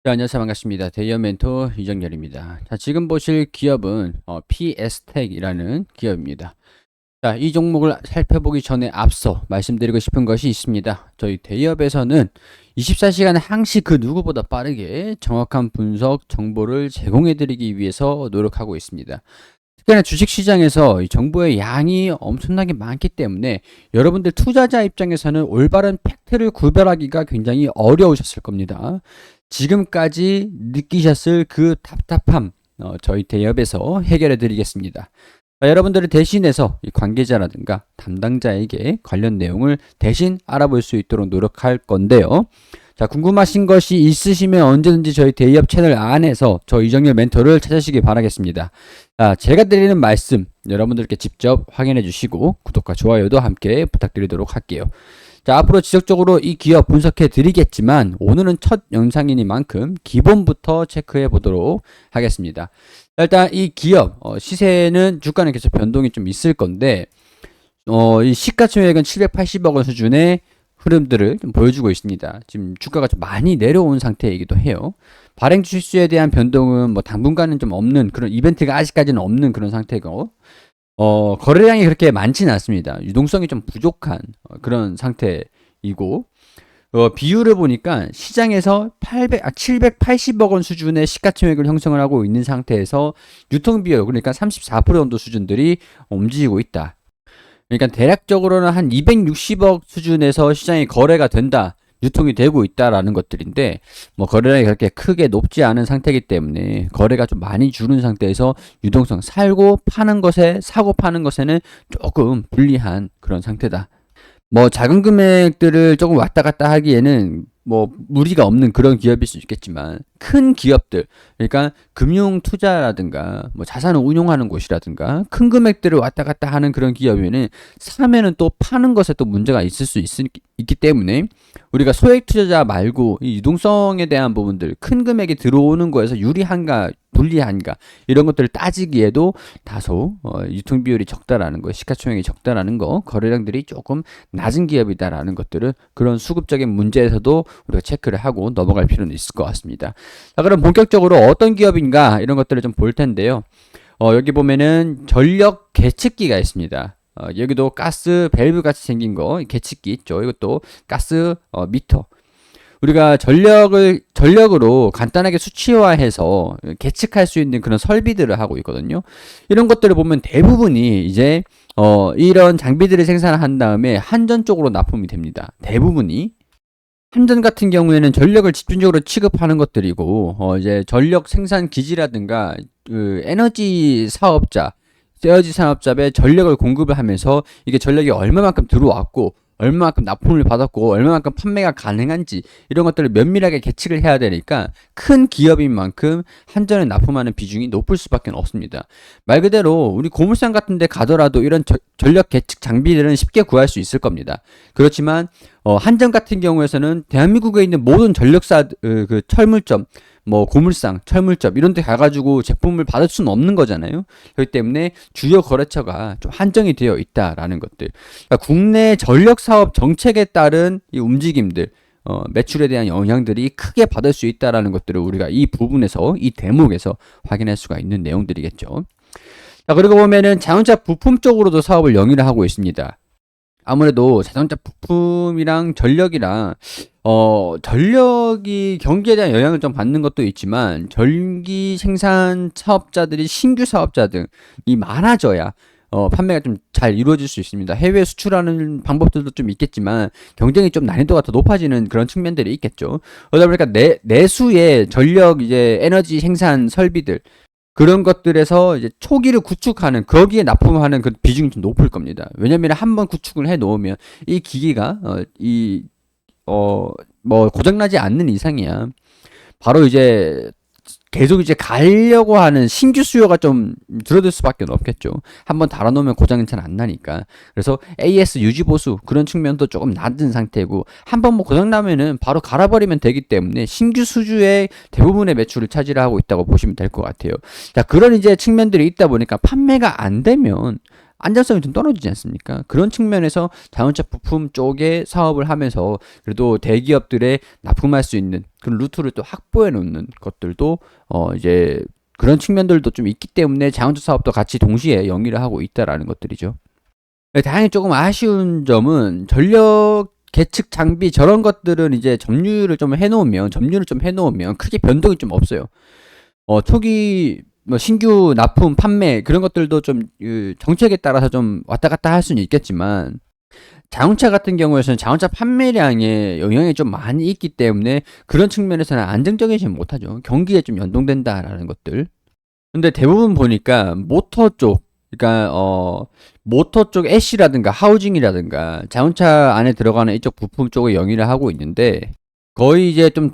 네, 안녕하세요. 반갑습니다. 대기업 멘토 이정열입니다. 자, 지금 보실 기업은 PS텍이라는 기업입니다. 자, 이 종목을 살펴보기 전에 앞서 말씀드리고 싶은 것이 있습니다. 저희 대기업에서는 24시간 항시 그 누구보다 빠르게 정확한 분석 정보를 제공해드리기 위해서 노력하고 있습니다. 특히나 주식시장에서 이 정보의 양이 엄청나게 많기 때문에 여러분들 투자자 입장에서는 올바른 팩트를 구별하기가 굉장히 어려우셨을 겁니다. 지금까지 느끼셨을 그 답답함, 저희 대기업에서 해결해 드리겠습니다. 여러분들을 대신해서 이 관계자라든가 담당자에게 관련 내용을 대신 알아볼 수 있도록 노력할 건데요. 자, 궁금하신 것이 있으시면 언제든지 저희 대기업 채널 안에서 저 이정열 멘토를 찾으시기 바라겠습니다. 자, 제가 드리는 말씀 여러분들께 직접 확인해 주시고 구독과 좋아요도 함께 부탁드리도록 할게요. 자, 앞으로 지속적으로 이 기업 분석해 드리겠지만 오늘은 첫 영상이니만큼 기본부터 체크해 보도록 하겠습니다. 일단 이 기업 시세는 주가는 계속 변동이 좀 있을 건데 이 시가총액은 780억 원 수준의 흐름들을 좀 보여주고 있습니다. 지금 주가가 좀 많이 내려온 상태이기도 해요. 발행 주식수에 대한 변동은 뭐 당분간은 좀 없는 그런 이벤트가 아직까지는 없는 그런 상태고 거래량이 그렇게 많지는 않습니다. 유동성이 좀 부족한 그런 상태이고 비율을 보니까 시장에서 780억 원 수준의 시가총액을 형성을 하고 있는 상태에서 유통 비율 그러니까 34% 정도 수준들이 움직이고 있다. 그러니까 대략적으로는 한 260억 수준에서 시장이 거래가 된다. 유통이 되고 있다라는 것들인데 뭐 거래량이 그렇게 크게 높지 않은 상태이기 때문에 거래가 좀 많이 줄은 상태에서 유동성 사고 파는 것에는 조금 불리한 그런 상태다. 뭐 작은 금액들을 조금 왔다 갔다 하기에는 뭐 무리가 없는 그런 기업일 수 있겠지만 큰 기업들 그러니까 금융 투자라든가 뭐 자산을 운용하는 곳이라든가 큰 금액들을 왔다 갔다 하는 그런 기업에는 사면은 또 파는 것에 또 문제가 있을 수 있기 때문에 우리가 소액 투자자 말고 이 유동성에 대한 부분들 큰 금액이 들어오는 거에서 유리한가 불리한가 이런 것들을 따지기에도 다소 유통 비율이 적다라는 거, 시가총액이 적다라는 거, 거래량들이 조금 낮은 기업이다라는 것들은 그런 수급적인 문제에서도 우리가 체크를 하고 넘어갈 필요는 있을 것 같습니다. 자, 그럼 본격적으로 어떤 기업인가 이런 것들을 좀 볼 텐데요. 여기 보면은 전력 계측기가 있습니다. 여기도 가스 밸브 같이 생긴 거 계측기 있죠. 이것도 가스 미터. 우리가 전력으로 간단하게 수치화해서 계측할 수 있는 그런 설비들을 하고 있거든요. 이런 것들을 보면 대부분이 이제 이런 장비들을 생산한 다음에 한전 쪽으로 납품이 됩니다. 대부분이. 한전 같은 경우에는 전력을 집중적으로 취급하는 것들이고 이제 전력 생산 기지라든가 그 에너지 산업자의 전력을 공급을 하면서 이게 전력이 얼마만큼 들어왔고 얼마만큼 납품을 받았고 얼마만큼 판매가 가능한지 이런 것들을 면밀하게 계측을 해야 되니까 큰 기업인 만큼 한전에 납품하는 비중이 높을 수밖에 없습니다. 말 그대로 우리 고물상 같은 데 가더라도 이런 전력 계측 장비들은 쉽게 구할 수 있을 겁니다. 그렇지만 한전 같은 경우에서는 대한민국에 있는 모든 전력사 그 철물점 뭐 고물상, 철물점 이런 데 가가지고 제품을 받을 수는 없는 거잖아요. 그렇기 때문에 주요 거래처가 좀 한정이 되어 있다라는 것들. 그러니까 국내 전력 사업 정책에 따른 이 움직임들, 매출에 대한 영향들이 크게 받을 수 있다라는 것들을 우리가 이 부분에서 이 대목에서 확인할 수가 있는 내용들이겠죠. 자, 그리고 보면은 자동차 부품 쪽으로도 사업을 영위를 하고 있습니다. 아무래도 자동차 부품이랑 전력이랑 전력이 경기에 대한 영향을 좀 받는 것도 있지만 전기 생산 사업자들이 신규 사업자들이 많아져야 판매가 좀 잘 이루어질 수 있습니다. 해외 수출하는 방법들도 좀 있겠지만 경쟁이 좀 난이도가 더 높아지는 그런 측면들이 있겠죠. 그러다 보니까 내수의 전력 이제 에너지 생산 설비들 그런 것들에서 이제 초기를 구축하는 거기에 납품하는 그 비중이 좀 높을 겁니다. 왜냐면 한번 구축을 해 놓으면 이 기기가 뭐 고장나지 않는 이상이야. 바로 이제 계속 이제 가려고 하는 신규 수요가 좀 줄어들 수밖에 없겠죠. 한번 달아놓으면 고장은 잘 안 나니까. 그래서 AS 유지 보수 그런 측면도 조금 낮은 상태고 한번 뭐 고장 나면은 바로 갈아버리면 되기 때문에 신규 수주의 대부분의 매출을 차지하고 있다고 보시면 될 것 같아요. 자, 그런 이제 측면들이 있다 보니까 판매가 안 되면 안정성이 좀 떨어지지 않습니까? 그런 측면에서 자동차 부품 쪽에 사업을 하면서 그래도 대기업들에 납품할 수 있는 그런 루트를 또 확보해 놓는 것들도 이제 그런 측면들도 좀 있기 때문에 자동차 사업도 같이 동시에 영위를 하고 있다라는 것들이죠. 다행히 조금 아쉬운 점은 전력 계측 장비 저런 것들은 이제 점유를 좀 해놓으면 크게 변동이 좀 없어요. 초기 뭐 신규 납품 판매 그런 것들도 좀 정책에 따라서 좀 왔다 갔다 할 수는 있겠지만 자동차 같은 경우에는 자동차 판매량에 영향이 좀 많이 있기 때문에 그런 측면에서는 안정적이지 못하죠. 경기에 좀 연동된다라는 것들. 근데 대부분 보니까 모터 쪽, 그러니까 모터 쪽 애쉬라든가 하우징이라든가 자동차 안에 들어가는 이쪽 부품 쪽에 영위를 하고 있는데 거의 이제 좀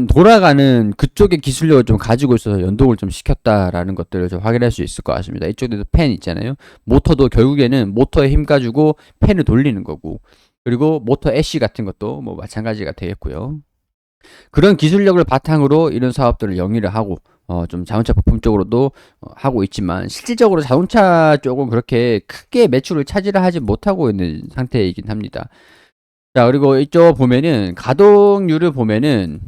돌아가는 그쪽의 기술력을 좀 가지고 있어서 연동을 좀 시켰다라는 것들을 좀 확인할 수 있을 것 같습니다. 이쪽에도 팬 있잖아요. 모터도 결국에는 모터에 힘 가지고 팬을 돌리는 거고, 그리고 모터 애쉬 같은 것도 뭐 마찬가지가 되겠고요. 그런 기술력을 바탕으로 이런 사업들을 영위를 하고, 좀 자동차 부품 쪽으로도 하고 있지만, 실질적으로 자동차 쪽은 그렇게 크게 매출을 차지를 하지 못하고 있는 상태이긴 합니다. 자, 그리고 이쪽 보면은 가동률을 보면은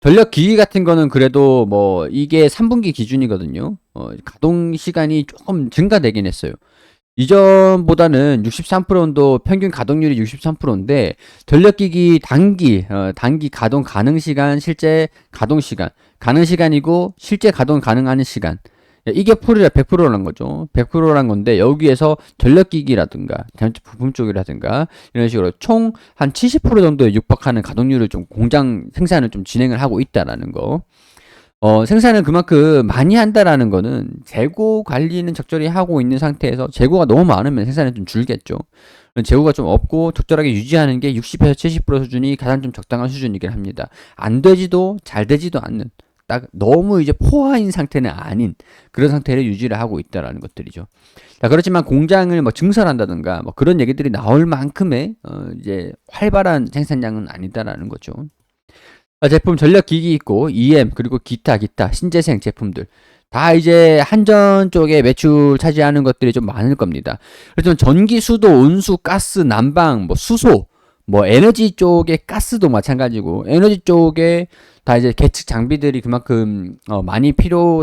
전력 기기 같은 거는 그래도 뭐 이게 3분기 기준이거든요. 가동 시간이 조금 증가되긴 했어요. 이전보다는 63%도 평균 가동률이 63%인데 전력기기 단기 가동 가능 시간, 실제 가동 시간, 가능 시간이고 실제 가동 가능한 시간. 이게 풀이라 100%란 거죠. 100%란 건데 여기에서 전력기기라든가 자동차 부품 쪽이라든가 이런 식으로 총 한 70% 정도에 육박하는 가동률을 좀 공장 생산을 좀 진행을 하고 있다라는 거. 생산을 그만큼 많이 한다라는 거는 재고 관리는 적절히 하고 있는 상태에서 재고가 너무 많으면 생산이 좀 줄겠죠. 재고가 좀 없고 적절하게 유지하는 게 60에서 70% 수준이 가장 좀 적당한 수준이긴 합니다. 안 되지도 잘 되지도 않는 딱 너무 이제 포화인 상태는 아닌 그런 상태를 유지를 하고 있다라는 것들이죠. 자, 그렇지만 공장을 뭐 증설한다든가 뭐 그런 얘기들이 나올 만큼의 이제 활발한 생산량은 아니다라는 거죠. 제품 전력 기기 있고 EM 그리고 기타 신재생 제품들 다 이제 한전 쪽에 매출 차지하는 것들이 좀 많을 겁니다. 그렇지만 전기, 수도, 온수, 가스, 난방, 뭐 수소, 뭐 에너지 쪽의 가스도 마찬가지고 에너지 쪽에 다 이제 계측 장비들이 그만큼 많이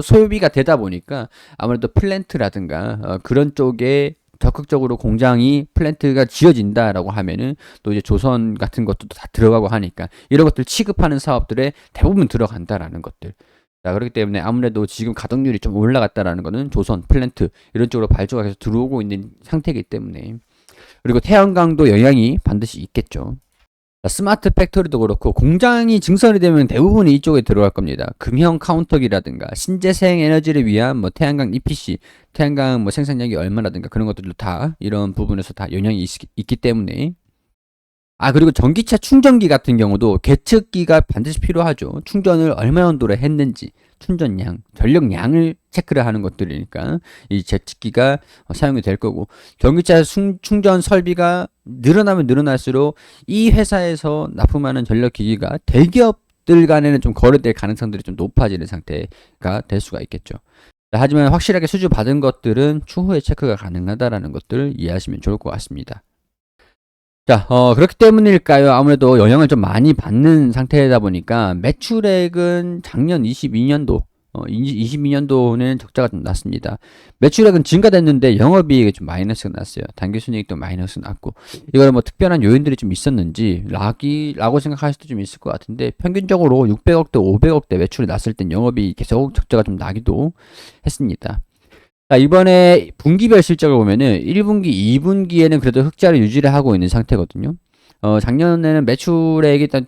소요비가 되다 보니까 아무래도 플랜트라든가 그런 쪽에 적극적으로 플랜트가 지어진다라고 하면은 또 이제 조선 같은 것도 다 들어가고 하니까 이런 것들 취급하는 사업들에 대부분 들어간다라는 것들. 자, 그렇기 때문에 아무래도 지금 가동률이 좀 올라갔다라는 거는 조선, 플랜트 이런 쪽으로 발주가 계속 들어오고 있는 상태이기 때문에 그리고 태양광도 영향이 반드시 있겠죠. 스마트 팩토리도 그렇고 공장이 증설이 되면 대부분이 이쪽에 들어갈 겁니다. 금형 카운터기라든가 신재생 에너지를 위한 뭐 태양광 EPC, 태양광 뭐 생산량이 얼마라든가 그런 것들도 다 이런 부분에서 다 영향이 있기 때문에 그리고 전기차 충전기 같은 경우도 계측기가 반드시 필요하죠. 충전을 얼마 정도로 했는지 충전량, 전력량을 체크를 하는 것들이니까 이 계측기가 사용이 될 거고 전기차 충전 설비가 늘어나면 늘어날수록 이 회사에서 납품하는 전력기기가 대기업들 간에는 좀 거래될 가능성들이 좀 높아지는 상태가 될 수가 있겠죠. 하지만 확실하게 수주 받은 것들은 추후에 체크가 가능하다라는 것들을 이해하시면 좋을 것 같습니다. 자, 그렇기 때문일까요? 아무래도 영향을 좀 많이 받는 상태다 보니까 매출액은 작년 22년도는 적자가 좀 났습니다. 매출액은 증가됐는데 영업이익이 좀 마이너스가 났어요. 당기순이익도 마이너스 났고 이거는 뭐 특별한 요인들이 좀 있었는지 라고 생각할 수도 좀 있을 것 같은데 평균적으로 600억대, 500억대 매출이 났을 땐 영업이익이 계속 적자가 좀 나기도 했습니다. 이번에 분기별 실적을 보면은 1분기, 2분기에는 그래도 흑자를 유지를 하고 있는 상태거든요. 작년에는 매출액이 일단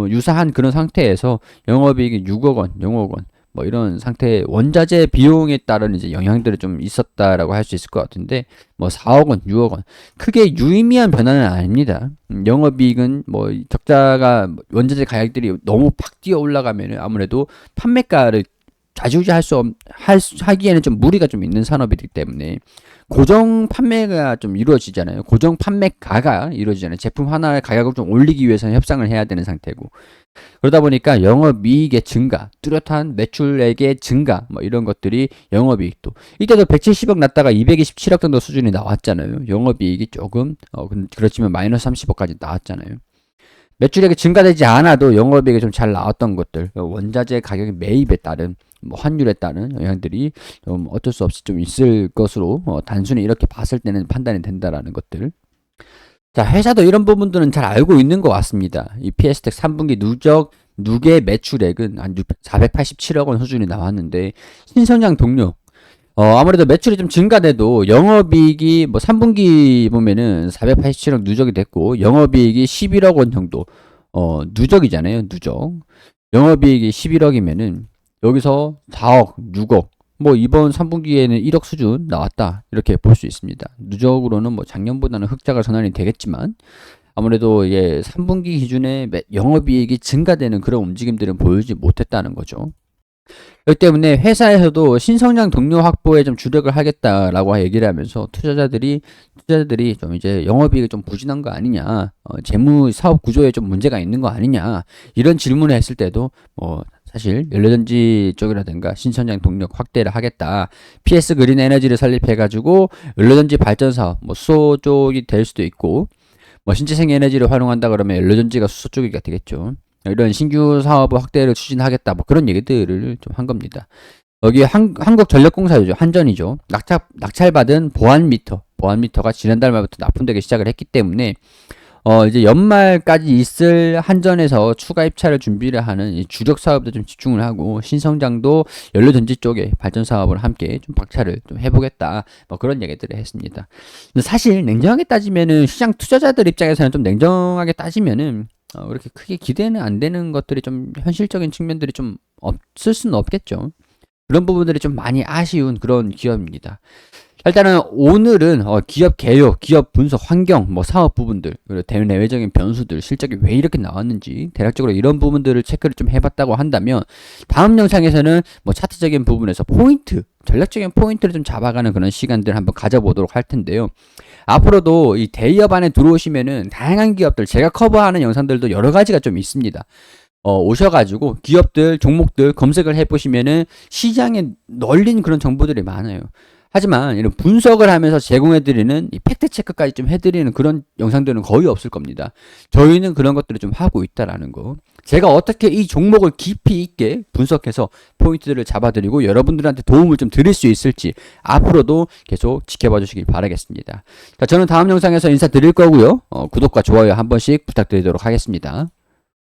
유사한 그런 상태에서 영업이익이 6억 원, 0억 원, 뭐 이런 상태 원자재 비용에 따른 이제 영향들이 좀 있었다라고 할 수 있을 것 같은데 뭐 4억 원, 6억 원 크게 유의미한 변화는 아닙니다. 영업이익은 뭐 적자가 원자재 가격들이 너무 팍 뛰어 올라가면은 아무래도 판매가를 좌지우지 하기에는 좀 무리가 좀 있는 산업이기 때문에 고정 판매가 좀 이루어지잖아요. 고정 판매가가 이루어지잖아요. 제품 하나의 가격을 좀 올리기 위해서는 협상을 해야 되는 상태고. 그러다 보니까 영업이익의 증가, 뚜렷한 매출액의 증가, 뭐 이런 것들이 영업이익도. 이때도 170억 났다가 227억 정도 수준이 나왔잖아요. 영업이익이 조금, 그렇지만 마이너스 30억까지 나왔잖아요. 매출액이 증가되지 않아도 영업이익이 좀 잘 나왔던 것들, 원자재 가격 매입에 따른 뭐 환율에 따른 영향들이 좀 어쩔 수 없이 좀 있을 것으로 단순히 이렇게 봤을 때는 판단이 된다라는 것들. 자, 회사도 이런 부분들은 잘 알고 있는 것 같습니다. 이 PS텍 3분기 누계 매출액은 한 487억 원 수준이 나왔는데 신성장 동력 아무래도 매출이 좀 증가돼도 영업이익이 뭐 3분기 보면은 487억 누적이 됐고 영업이익이 11억 원 정도 누적이잖아요. 누적. 영업이익이 11억이면은 여기서 4억, 6억 뭐 이번 3분기에는 1억 수준 나왔다 이렇게 볼 수 있습니다. 누적으로는 뭐 작년보다는 흑자가 전환이 되겠지만 아무래도 이게 3분기 기준에 영업이익이 증가되는 그런 움직임들은 보이지 못했다는 거죠. 그렇기 때문에 회사에서도 신성장 동료 확보에 좀 주력을 하겠다라고 얘기를 하면서 투자자들이 좀 이제 영업이익이 좀 부진한 거 아니냐, 재무 사업 구조에 좀 문제가 있는 거 아니냐 이런 질문을 했을 때도 사실 연료전지 쪽이라든가 신성장 동력 확대를 하겠다. PS 그린 에너지를 설립해가지고 연료전지 발전 사업, 뭐 수소 쪽이 될 수도 있고, 뭐 신재생 에너지를 활용한다 그러면 연료전지가 수소 쪽이 되겠죠. 이런 신규 사업 확대를 추진하겠다. 뭐 그런 얘기들을 좀 한 겁니다. 여기 한국전력공사죠. 한전이죠. 낙찰받은 보안미터가 지난달 말부터 납품되기 시작을 했기 때문에 이제 연말까지 있을 한전에서 추가 입찰을 준비를 하는 이 주력 사업도 좀 집중을 하고 신성장도 연료전지 쪽에 발전 사업을 함께 좀 박차를 좀 해보겠다. 뭐 그런 얘기들을 했습니다. 근데 사실 냉정하게 따지면은 시장 투자자들 입장에서는 좀 냉정하게 따지면은 그렇게 크게 기대는 안 되는 것들이 좀 현실적인 측면들이 좀 없을 수는 없겠죠. 그런 부분들이 좀 많이 아쉬운 그런 기업입니다. 일단은 오늘은 기업 개요, 기업 분석 환경, 뭐 사업 부분들, 그리고 대내외적인 변수들, 실적이 왜 이렇게 나왔는지 대략적으로 이런 부분들을 체크를 좀 해봤다고 한다면 다음 영상에서는 뭐 차트적인 부분에서 전략적인 포인트를 좀 잡아가는 그런 시간들 한번 가져보도록 할 텐데요. 앞으로도 이 대기업 안에 들어오시면은 다양한 기업들 제가 커버하는 영상들도 여러 가지가 좀 있습니다. 오셔가지고 기업들, 종목들 검색을 해보시면은 시장에 널린 그런 정보들이 많아요. 하지만 이런 분석을 하면서 제공해드리는 이 팩트 체크까지 좀 해드리는 그런 영상들은 거의 없을 겁니다. 저희는 그런 것들을 좀 하고 있다라는 거. 제가 어떻게 이 종목을 깊이 있게 분석해서 포인트들을 잡아드리고 여러분들한테 도움을 좀 드릴 수 있을지 앞으로도 계속 지켜봐 주시길 바라겠습니다. 자, 저는 다음 영상에서 인사드릴 거고요. 구독과 좋아요 한 번씩 부탁드리도록 하겠습니다.